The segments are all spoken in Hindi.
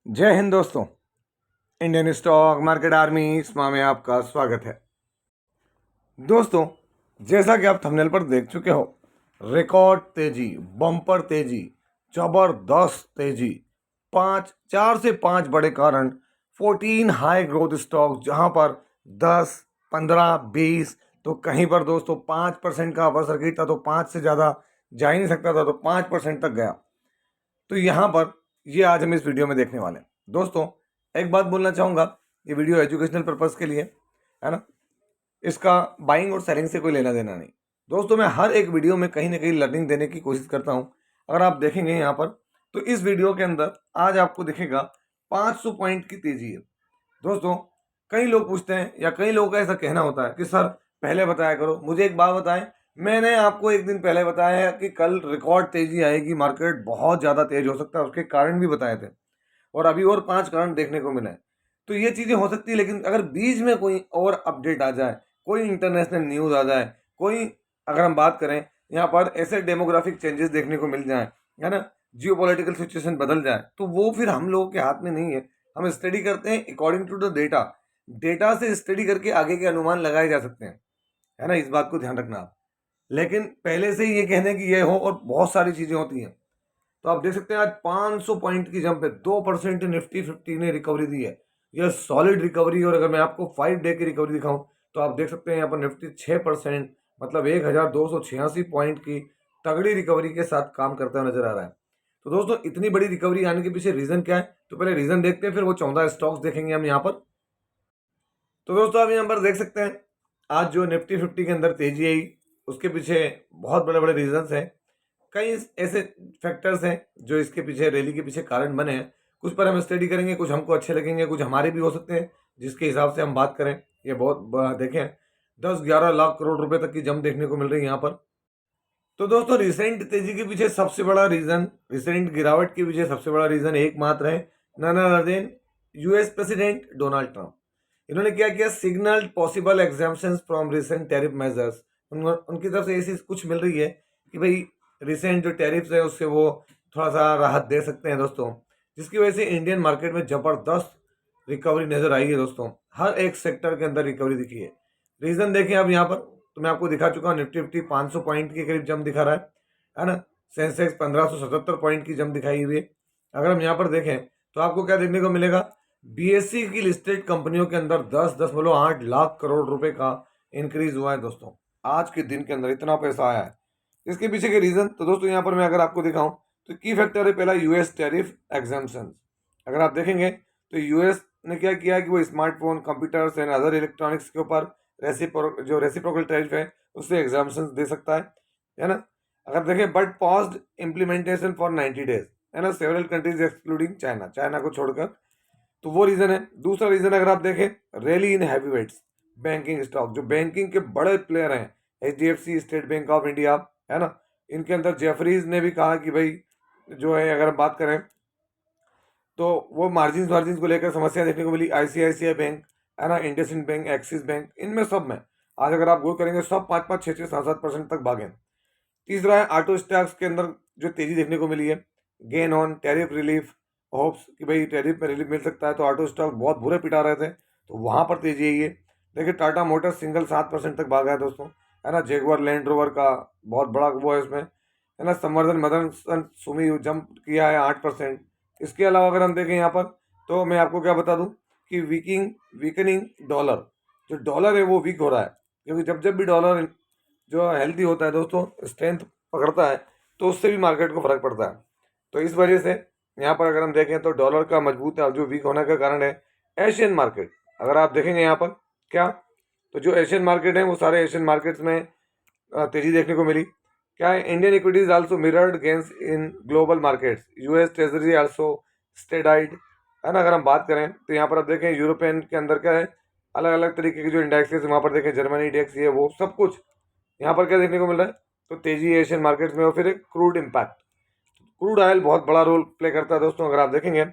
जय हिंद दोस्तों। इंडियन स्टॉक मार्केट आर्मी इसमा में आपका स्वागत है। दोस्तों, जैसा कि आप थंबनेल पर देख चुके हो, रिकॉर्ड तेजी, बम्पर तेजी, जबरदस्त तेजी, चार से पांच बड़े कारण, 14 हाई ग्रोथ स्टॉक, जहां पर 10, 15, 20 तो कहीं पर दोस्तों 5% का अपर सर्किट था, तो 5 से ज़्यादा जा ही नहीं सकता था, तो 5% तक गया। तो यहाँ पर ये आज हम इस वीडियो में देखने वाले हैं। दोस्तों, एक बात बोलना चाहूँगा, ये वीडियो एजुकेशनल पर्पज़ के लिए है ना, इसका बाइंग और सेलिंग से कोई लेना देना नहीं। दोस्तों, मैं हर एक वीडियो में कहीं ना कहीं लर्निंग देने की कोशिश करता हूँ। अगर आप देखेंगे यहाँ पर, तो इस वीडियो के अंदर आज आपको दिखेगा 500 पॉइंट की तेजी है। दोस्तों, कई लोग पूछते हैं या कई लोगों का ऐसा कहना होता है कि सर पहले बताया करो। मुझे एक बात बताएं, मैंने आपको एक दिन पहले बताया है कि कल रिकॉर्ड तेजी आएगी, मार्केट बहुत ज़्यादा तेज हो सकता है, उसके कारण भी बताए थे, और अभी और 5 कारण देखने को मिले हैं। तो ये चीज़ें हो सकती है, लेकिन अगर बीच में कोई और अपडेट आ जाए, कोई इंटरनेशनल न्यूज़ आ जाए, कोई, अगर हम बात करें यहाँ पर ऐसे डेमोग्राफिक चेंजेस देखने को मिल जाए, है ना, जियोपॉलिटिकल सिचुएशन बदल जाए, तो वो फिर हम लोगों के हाथ में नहीं है। हम स्टडी करते हैं according to the data. Data से स्टडी करके आगे के अनुमान लगाए जा सकते हैं, है ना, इस बात को ध्यान रखना आप। लेकिन पहले से ही ये कहने की ये हो, और बहुत सारी चीज़ें होती हैं। तो आप देख सकते हैं आज 500 पॉइंट की जंप है, 2% निफ्टी 50 ने रिकवरी दी है। यह सॉलिड रिकवरी। और अगर मैं आपको 5 डे की रिकवरी दिखाऊं, तो आप देख सकते हैं यहाँ पर निफ्टी 6%, मतलब 1286 पॉइंट की तगड़ी रिकवरी के साथ काम करता हुआ नजर आ रहा है। तो दोस्तों, इतनी बड़ी रिकवरी आने के पीछे रीजन क्या है, तो पहले रीजन देखते हैं, फिर वो 14 स्टॉक्स देखेंगे हम यहाँ पर। तो दोस्तों, आप यहाँ पर देख सकते हैं आज जो निफ्टी 50 के अंदर तेजी आई, उसके पीछे बहुत बड़े बड़े रीजंस हैं। कई ऐसे फैक्टर्स हैं जो इसके पीछे, रैली के पीछे कारण बने हैं। कुछ पर हम स्टडी करेंगे, कुछ हमको अच्छे लगेंगे, कुछ हमारे भी हो सकते हैं, जिसके हिसाब से हम बात करें। ये देखें, 10-11 लाख करोड़ रुपए तक की जंप देखने को मिल रही है यहाँ पर। तो दोस्तों, रिसेंट तेजी के पीछे सबसे बड़ा रीजन, रिसेंट गिरावट के पीछे सबसे बड़ा रीजन एकमात्र है, none other than US president Donald Trump. इन्होंने क्या किया, signal possible exemptions from recent tariff measures. उनकी तरफ से ऐसी कुछ मिल रही है कि भाई रिसेंट जो टैरिफ्स है उससे वो थोड़ा सा राहत दे सकते हैं दोस्तों, जिसकी वजह से इंडियन मार्केट में जबरदस्त रिकवरी नजर आई है दोस्तों। हर एक सेक्टर के अंदर रिकवरी दिखी है। रीजन देखें आप यहाँ पर, तो मैं आपको दिखा चुका हूँ, निफ्टी 50 500 पॉइंट के करीब जंप दिखा रहा है ना। सेंसेक्स 1577 पॉइंट की जंप दिखाई हुई है। अगर हम यहाँ पर देखें, तो आपको क्या देखने को मिलेगा, बीएससी की लिस्टेड कंपनियों के अंदर 10.8 लाख करोड़ रुपए का इंक्रीज हुआ है दोस्तों। आज के दिन के अंदर इतना पैसा आया है। इसके पीछे के रीजन, तो दोस्तों यहाँ पर मैं अगर आपको दिखाऊं, तो की फैक्टर है पहला, यूएस टैरिफ एग्जाम्पशन। अगर आप देखेंगे, तो यूएस ने क्या किया कि वो smartphone, computers and other electronics के ऊपर जो रेसिप्रोकल टैरिफ है उससे एग्जाम्पशन दे सकता है ना। अगर देखें, but paused implementation for 90 days, है ना, several countries excluding China, China को छोड़कर। तो वो रीजन है। दूसरा रीजन अगर आप देखें, रैली इन हैवीवेट्स, बैंकिंग स्टॉक, जो बैंकिंग के बड़े प्लेयर हैं, HDFC, state bank of India, है ना, इनके अंदर जेफरीज ने भी कहा कि भाई जो है, अगर हम बात करें, तो वो मार्जिन मार्जिन को लेकर समस्या देखने को मिली। आईसीआईसीआई बैंक, है ना, इंडसइंड बैंक, एक्सिस बैंक, इनमें सब में आज अगर आप गौर करेंगे, सब 5-5, 6-6, 7-7% तक भागे। तीसरा है ऑटो स्टॉक्स के अंदर जो तेजी देखने को मिली है, gain on tariff relief, hopes कि भाई टैरिफ में रिलीफ मिल सकता है, तो ऑटो स्टॉक बहुत बुरे पिटा रहे थे, तो वहां पर तेजी आई है। देखिए, टाटा मोटर्स सिंगल 7% तक भागा है दोस्तों, है ना। जेगुआर लैंड रोवर का बहुत बड़ा वो है इसमें, है ना। संवर्धन मदन सुमी जंप किया है 8%। इसके अलावा अगर हम देखें यहाँ पर, तो मैं आपको क्या बता दूं कि वीकनिंग डॉलर, जो डॉलर है वो वीक हो रहा है, क्योंकि जब जब भी डॉलर जो हेल्दी होता है दोस्तों, स्ट्रेंथ पकड़ता है, तो उससे भी मार्केट को फर्क पड़ता है। तो इस वजह से यहाँ पर अगर हम देखें, तो डॉलर का मजबूत है, जो वीक होने का कारण है एशियन मार्केट। अगर आप देखेंगे यहाँ पर क्या, तो जो एशियन मार्केट है, वो सारे एशियन मार्केट्स में तेजी देखने को मिली। क्या है, Indian equities also mirrored gains in global markets, US treasury also steadied, है ना। अगर हम बात करें, तो यहाँ पर आप देखें, यूरोपियन के अंदर क्या है, अलग अलग तरीके के जो इंडेक्सेस, वहाँ पर देखें, जर्मनी इंडेक्स, ये वो सब कुछ यहाँ पर क्या देखने को मिल रहा है, तो तेजी एशियन मार्केट्स में। और फिर एक क्रूड इम्पैक्ट, क्रूड ऑयल बहुत बड़ा रोल प्ले करता है दोस्तों। अगर आप देखेंगे,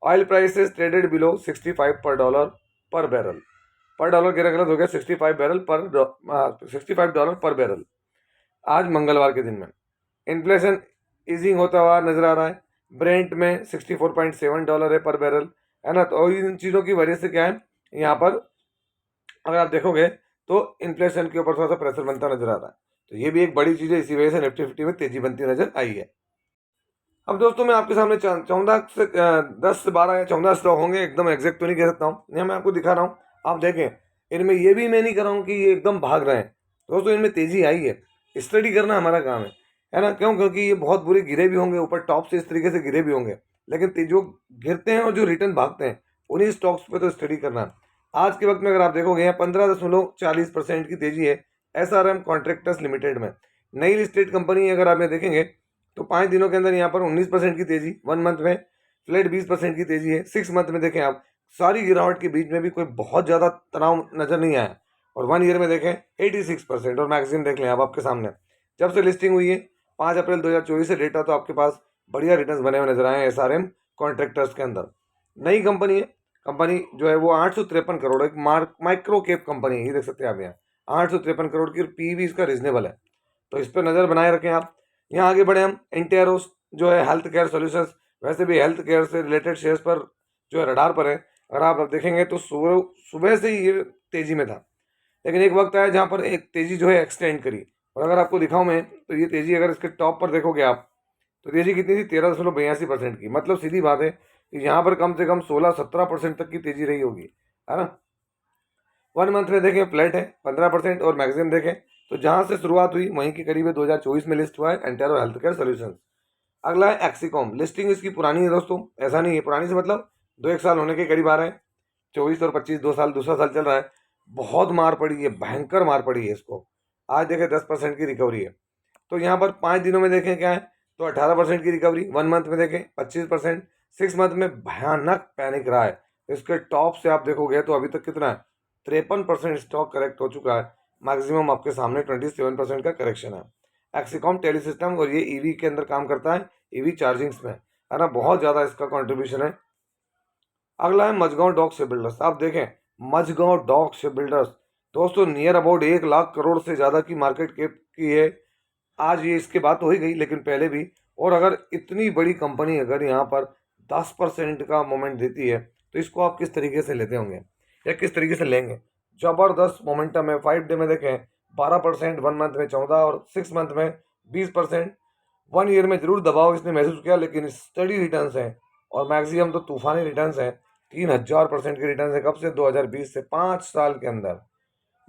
ऑयल प्राइसेस ट्रेडेड बिलो 65 पर डॉलर पर बैरल, पर डॉलर गिरा, गलत हो गया, 65 डॉलर पर बैरल आज मंगलवार के दिन में। इन्फ्लेशन ईजिंग होता हुआ नजर आ रहा है। ब्रेंट में $64.7 है पर बैरल, है ना। तो इन चीज़ों की वजह से क्या है, यहाँ पर अगर आप देखोगे तो इन्फ्लेशन के ऊपर थोड़ा सा प्रेशर बनता नजर आ रहा है। तो ये भी एक बड़ी चीज़ है, इसी वजह से निफ्टी 50 में तेजी बनती नजर आई है। अब दोस्तों मैं आपके सामने 10 से 12 या 14 स्टॉक होंगे, एकदम एग्जैक्ट तो नहीं कह सकता हूँ, यहाँ मैं आपको दिखा रहा हूँ। आप देखें, इनमें ये भी मैं नहीं कर रहा हूँ कि ये एकदम भाग रहे हैं। दोस्तों इनमें तेजी आई है, स्टडी करना हमारा काम है ना। क्यों? क्योंकि ये बहुत बुरे गिरे भी होंगे, ऊपर टॉप से इस तरीके से गिरे भी होंगे, लेकिन जो गिरते हैं और जो रिटर्न भागते हैं उन्हीं स्टॉक्स पे तो स्टडी करना है। आज के वक्त में अगर आप देखोगे यहाँ 15.40% की तेजी है SRM कॉन्ट्रैक्टर्स लिमिटेड में, नई लिस्टेड कंपनी है। अगर आप ये देखेंगे तो 5 दिनों के अंदर यहाँ पर 19% की तेजी, 1 मंथ में फ्लैट 20% की तेजी है। 6 मंथ में देखें आप, सारी गिरावट के बीच में भी कोई बहुत ज़्यादा तनाव नजर नहीं आया। और 1 ईयर में देखें 86%, और मैक्सिमम देख लें आप आपके सामने, जब से लिस्टिंग हुई है 5 अप्रैल 2024 से डेटा, तो आपके पास बढ़िया रिटर्न्स बने हुए नजर आए हैं SRM कॉन्ट्रैक्टर्स के अंदर। नई कंपनी है, कंपनी जो है वो 853 करोड़, एक माइक्रो कैप कंपनी है, ये देख सकते हैं आप यहाँ 853 करोड़ की, और पी भी इसका रीजनेबल है, तो इस पर नज़र बनाए रखें आप। यहाँ आगे बढ़े हम, एंटेरोस जो है हेल्थ केयर सॉल्यूशंस, वैसे भी हेल्थ केयर से रिलेटेड शेयर्स पर जो है रडार पर है। अगर आप देखेंगे तो सुबह सुबह से ही ये तेजी में था, लेकिन एक वक्त आया जहाँ पर एक तेजी जो है एक्सटेंड करी। और अगर आपको दिखाऊं मैं, तो ये तेजी अगर इसके टॉप पर देखोगे आप, तो तेजी कितनी थी? 13.82% की। मतलब सीधी बात है कि यहाँ पर कम से कम 16-17% तक की तेजी रही होगी, है ना। 1 मंथ में देखें फ्लैट है 15%, और मैक्सिमम देखें तो जहां से शुरुआत हुई वहीं के करीब 2024 में लिस्ट हुआ है एंटेरो हेल्थ केयर सोल्यूशन। अगला है एक्सीकॉम, लिस्टिंग इसकी पुरानी है दोस्तों, ऐसा नहीं है पुरानी से मतलब 2-1 साल होने के करीब आ रहे हैं, 24 और 25, 2 साल, दूसरा साल चल रहा है। बहुत मार पड़ी है, भयंकर मार पड़ी है इसको। आज देखें 10% की रिकवरी है। तो यहाँ पर 5 दिनों में देखें क्या है, तो 18% की रिकवरी, 1 मंथ में देखें 25%, 6 मंथ में भयानक पैनिक रहा है। इसके टॉप से आप देखोगे तो अभी तक कितना है, 53% स्टॉक करेक्ट हो चुका है। मैक्सिमम आपके सामने 27% का करेक्शन है। एक्सीकॉम टेली सिस्टम, और ये ईवी के अंदर काम करता है, ईवी चार्जिंग्स में, है ना, बहुत ज़्यादा इसका कॉन्ट्रीब्यूशन है। अगला है मझगांव डॉक शिप बिल्डर्स। आप देखें मझगांव डॉक शिप बिल्डर्स, दोस्तों नियर अबाउट 1 लाख करोड़ से ज़्यादा की मार्केट कैप की है। आज ये इसके बात हो ही गई, लेकिन पहले भी। और अगर इतनी बड़ी कंपनी अगर यहाँ पर 10% का मोमेंट देती है, तो इसको आप किस तरीके से लेते होंगे या किस तरीके से लेंगे? जबरदस्त मोमेंटम है। 5 डे में देखें 12%, 1 मंथ में 14, और 6 मंथ में 20%। 1 ईयर में जरूर दबाव इसने महसूस किया, लेकिन स्टडी रिटर्न्स हैं, और मैक्सिमम तो तूफानी रिटर्न्स हैं। 3000% के रिटर्न्स है, कब से? 2020 से, 5 साल के अंदर।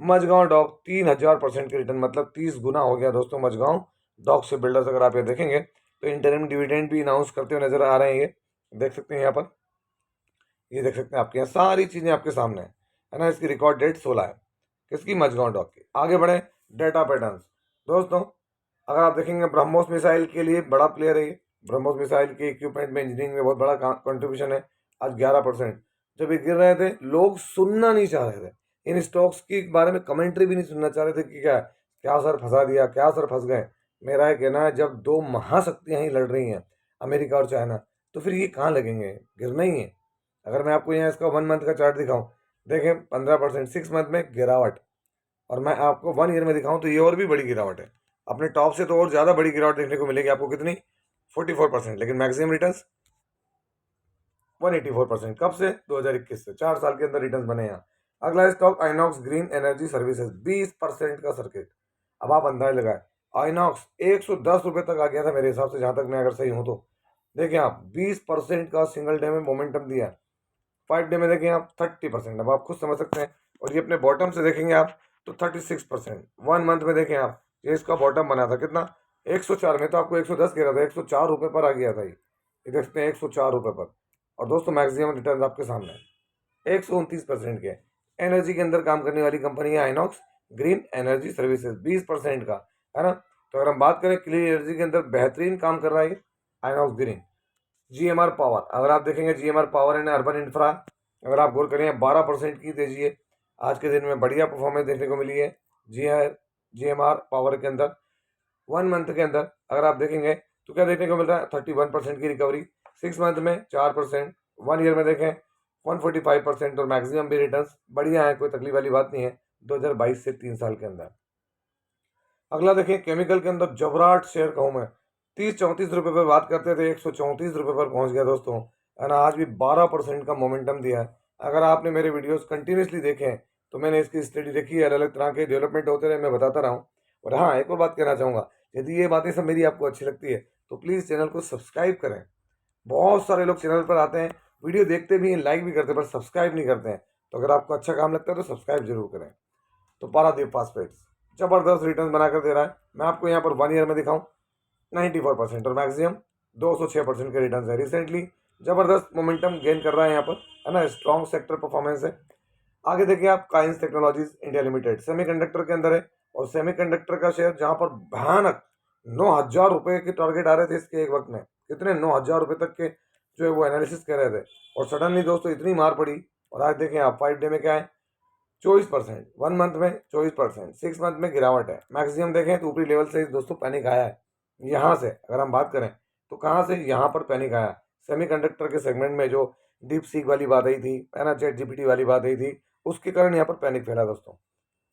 मझगांव डॉक 3000% के रिटर्न, मतलब 30 गुना हो गया दोस्तों मझगांव डॉक से बिल्डर्स। अगर आप ये देखेंगे तो इंटरिम डिविडेंड भी अनाउंस करते हुए नजर आ रहे हैं, ये देख सकते हैं यहाँ पर, ये देख सकते हैं आपके यहाँ सारी चीज़ें आपके सामने है ना। इसकी रिकॉर्ड डेट 16 है, किसकी? मझगांव डॉक की। आगे बढ़े, डेटा पैटर्न्स दोस्तों, अगर आप देखेंगे ब्रह्मोस मिसाइल के लिए बड़ा प्लेयर है ये। ब्रह्मोस मिसाइल के इक्विपमेंट में, इंजीनियरिंग में बहुत बड़ा कंट्रीब्यूशन है। आज 11%। जब ये गिर रहे थे लोग सुनना नहीं चाह रहे थे, इन स्टॉक्स के बारे में कमेंट्री भी नहीं सुनना चाह रहे थे कि क्या क्या सर फंसा दिया, क्या सर फंस गए। मेरा ये कहना है, जब दो महाशक्तियां ही लड़ रही हैं, अमेरिका और चाइना, तो फिर ये कहाँ लगेंगे? गिरना ही है। अगर मैं आपको यहाँ इसका 1 मंथ का चार्ट दिखाऊं, देखें 15%, 6 मंथ में गिरावट, और मैं आपको 1 ईयर में दिखाऊं तो ये और भी बड़ी गिरावट है। अपने टॉप से तो और ज़्यादा बड़ी गिरावट देखने को मिलेगी आपको, कितनी? 44%, लेकिन मैक्सिमम रिटर्न्स 184%। कब से? 2021 से। 4 साल के अंदर रिटर्न्स बने यहाँ। अगला stock INOX green energy services, 20% का सर्किट। अब आप अंदाज लगाए, आइनॉक्स 110 रुपये तक आ गया था मेरे हिसाब से, जहाँ तक मैं अगर सही हूँ तो। देखिए आप 20% का सिंगल डे में मोमेंटम दिया। 5 डे में देखें आप 30%। अब आप खुद समझ सकते हैं। और ये अपने बॉटम से देखेंगे आप तो 36%। 1 मंथ में देखें आप, ये इसका बॉटम बना था कितना? 104 में, तो आपको 110 कह रहा था, 104 रुपये पर आ गया था ये देख सकते हैं 104 रुपये पर। और दोस्तों मैक्सिमम रिटर्न आपके सामने है 129% के। एनर्जी के अंदर काम करने वाली कंपनी है आइनॉक्स ग्रीन एनर्जी सर्विसेज, 20% का, है ना। तो अगर हम बात करें क्लीन एनर्जी के अंदर बेहतरीन काम कर रहा है आइनॉक्स ग्रीन। जीएमआर पावर, अगर आप देखेंगे GMR power and urban infra, अगर आप गौर करें 12% की तेजी है। आज के दिन में बढ़िया परफॉर्मेंस देखने को मिली है जीएमआर पावर के अंदर। 1 मंथ के अंदर अगर आप देखेंगे तो क्या देखने को मिल रहा है? 31% की रिकवरी। 6 मंथ में 4%। 1 ईयर में देखें 145%, और मैक्सिमम भी रिटर्न बढ़िया है, कोई तकलीफ वाली बात नहीं है 2022 से 3 साल के अंदर। अगला देखें केमिकल के अंदर जबराट शेयर कहूँ मैं, 30-34 रुपये पर बात करते थे, 134 रुपये पर पहुंच गया दोस्तों, है ना। आज भी 12% का मोमेंटम दिया है। अगर आपने मेरे वीडियोस कंटिन्यूसली देखे हैं तो मैंने इसकी स्टडी देखी है, अलग अलग तरह के डेवलपमेंट होते रहे, मैं बताता रहा हूँ। और हाँ, एक और बात कहना चाहूँगा, यदि ये बातें सब मेरी आपको अच्छी लगती है तो प्लीज़ चैनल को सब्सक्राइब करें। बहुत सारे लोग चैनल पर आते हैं, वीडियो देखते भी हैं, लाइक भी करते हैं, पर सब्सक्राइब नहीं करते हैं। तो अगर आपको अच्छा काम लगता है तो सब्सक्राइब जरूर करें। तो पारादीप फास्फेट्स जबरदस्त रिटर्न बनाकर दे रहा है। मैं आपको यहाँ पर 1 ईयर में दिखाऊं, 94% और मैक्सिमम 206% के रिटर्न है। रिसेंटली जबरदस्त मोमेंटम गेन कर रहा है यहाँ पर, है ना। स्ट्रॉन्ग सेक्टर परफॉर्मेंस है। आगे देखिए आप, coins technologies India limited semiconductor के अंदर है, और सेमीकंडक्टर का शेयर जहां पर भयानक 9,000 रुपए के टारगेट आ रहे थे इसके एक वक्त में, कितने 9,000 रुपए तक के जो है वो एनालिसिस कर रहे थे, और सडनली दोस्तों इतनी मार पड़ी। और आज देखें आप, 5 डे में क्या है, 24%, 1 मंथ में 24%, 6 मंथ में गिरावट है। मैक्सिमम देखें तो ऊपरी लेवल से दोस्तों पैनिक आया है। यहाँ से अगर हम बात करें तो कहाँ से, यहाँ पर पैनिक आया सेमीकंडक्टर के सेगमेंट में, जो डीप सीक वाली बात आई थी, है ना, चैट जीपीटी वाली बात आई थी, उसके कारण यहाँ पर पैनिक फैला दोस्तों।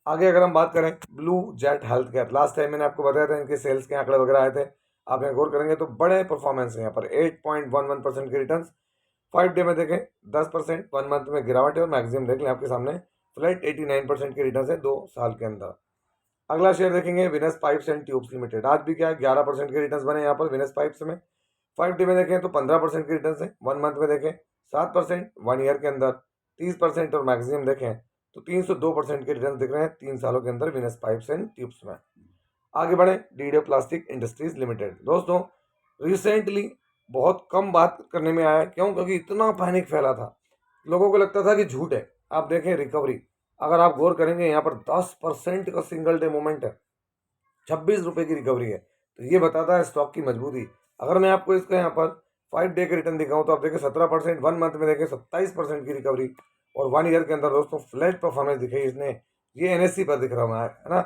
आगे अगर हम बात करें, blue jet health care, last time मैंने आपको बताया था इनके सेल्स के आंकड़े वगैरह आए थे। आप यहाँ गौर करेंगे तो बड़े परफॉर्मेंस है यहाँ पर, 8.11% के रिटर्न। 5 डे में देखें 10%, 1 मंथ में गिरावट है, और मैक्सिमम देख लें आपके सामने, फ्लैट 89% के रिटर्न है 2 साल के अंदर। अगला शेयर देखेंगे, Venus pipes and tubes limited. आज भी क्या है, 11% के रिटर्न बने यहाँ पर विनस पाइप्स में। 5 डे में देखें तो 15% के रिटर्न है, 1 मंथ में देखें 7%, 1 ईयर के अंदर 30%, और मैक्सिमम देखें तो 302% के रिटर्न दिख रहे हैं 3 सालों के अंदर विनस पाइप्स एंड ट्यूब्स में। आगे बढ़े, डीडे प्लास्टिक इंडस्ट्रीज लिमिटेड। दोस्तों रिसेंटली बहुत कम बात करने में आया है, क्यों, क्योंकि इतना पैनिक फैला था, लोगों को लगता था कि झूठ है। आप देखें रिकवरी, अगर आप गौर करेंगे यहाँ पर 10% का सिंगल डे मूवमेंट है, 26 रुपये की रिकवरी है। तो ये बताता है स्टॉक की मजबूती। अगर मैं आपको इसका यहाँ पर 5 डे के रिटर्न दिखाऊं तो आप देखें 17%, 1 मंथ में देखें 27% की रिकवरी, और 1 ईयर के अंदर दोस्तों फ्लैट परफॉर्मेंस दिखाई इसने। ये एनएससी पर दिख रहा है ना।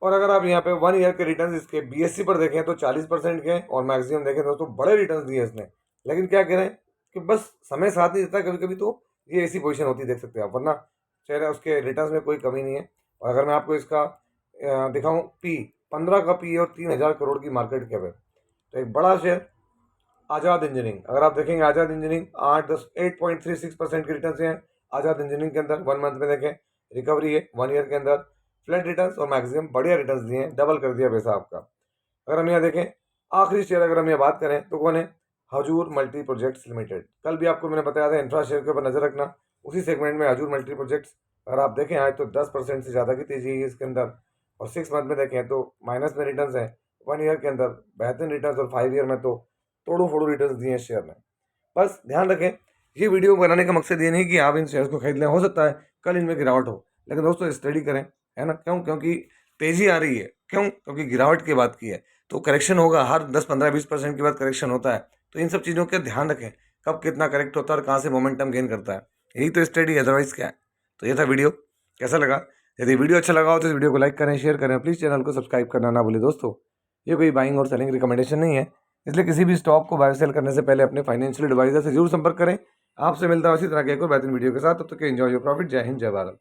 और अगर आप यहाँ पे 1 ईयर के रिटर्न इसके बीएससी पर देखें तो 40% के, और मैक्सिमम देखें दोस्तों बड़े रिटर्न दिए इसने। लेकिन क्या कह रहे हैं कि बस समय साथ नहीं देता, कभी कभी तो ये ऐसी पोजीशन होती देख सकते हैं आप, वरना चेहरा उसके रिटर्न में कोई कमी नहीं है। और अगर मैं आपको इसका दिखाऊं, पी 15 का पी और 3,000 करोड़ की मार्केट कैप है। तो एक बड़ा शेयर आज़ाद इंजीनियरिंग, अगर आप देखेंगे आज़ाद इंजीनियरिंग 8.36% के रिटर्न हैं आज़ाद इंजीनियरिंग के अंदर। 1 मंथ में देखें रिकवरी है, 1 ईयर के अंदर फ्लैट रिटर्न्स और मैक्सिमम बढ़िया रिटर्न्स दिए हैं, डबल कर दिया पैसा आपका। अगर हम यहाँ देखें आखिरी शेयर, अगर हम यहाँ बात करें तो कौन है, हजूर मल्टी प्रोजेक्ट्स लिमिटेड। कल भी आपको मैंने बताया था इंफ्रा शेयर के ऊपर नजर रखना, उसी सेगमेंट में हजूर मल्टी प्रोजेक्ट्स। अगर आप देखें आज तो 10% से ज़्यादा की तेजी है इसके अंदर, और 6 मंथ में देखें तो माइनस में रिटर्न है, 1 ईयर के अंदर बेहतरीन रिटर्न, और 5 ईयर में तो तोड़ू फोड़ू रिटर्न दिए हैं शेयर ने। बस ध्यान रखें, ये वीडियो बनाने का मकसद ये नहीं कि आप इन शेयर्स को खरीद लें, हो सकता है कल इनमें गिरावट हो, लेकिन दोस्तों स्टडी करें, है ना। क्यों, क्योंकि तेजी आ रही है, क्यों, क्योंकि गिरावट की बात की है, तो करेक्शन होगा, हर 10, 15, 20% के बाद करेक्शन होता है। तो इन सब चीज़ों का ध्यान रखें, कब कितना करेक्ट होता है और कहाँ से मोमेंटम गेन करता है, यही तो स्टडी, अदरवाइज क्या है। तो ये था वीडियो, कैसा लगा। यदि वीडियो अच्छा लगा हो तो इस वीडियो को लाइक करें, शेयर करें, प्लीज़ चैनल को सब्सक्राइब करना ना भूलें दोस्तों। ये कोई बाइंग और सेलिंग रिकमेंडेशन नहीं है, इसलिए किसी भी स्टॉक को बाय सेल करने से पहले अपने फाइनेंशियल एडवाइजर से जरूर संपर्क करें। आपसे मिलता है इसी तरह के एक और बेहतरीन वीडियो के साथ, तब तक एंजॉय योर प्रॉफिट। जय हिंद, जय भारत।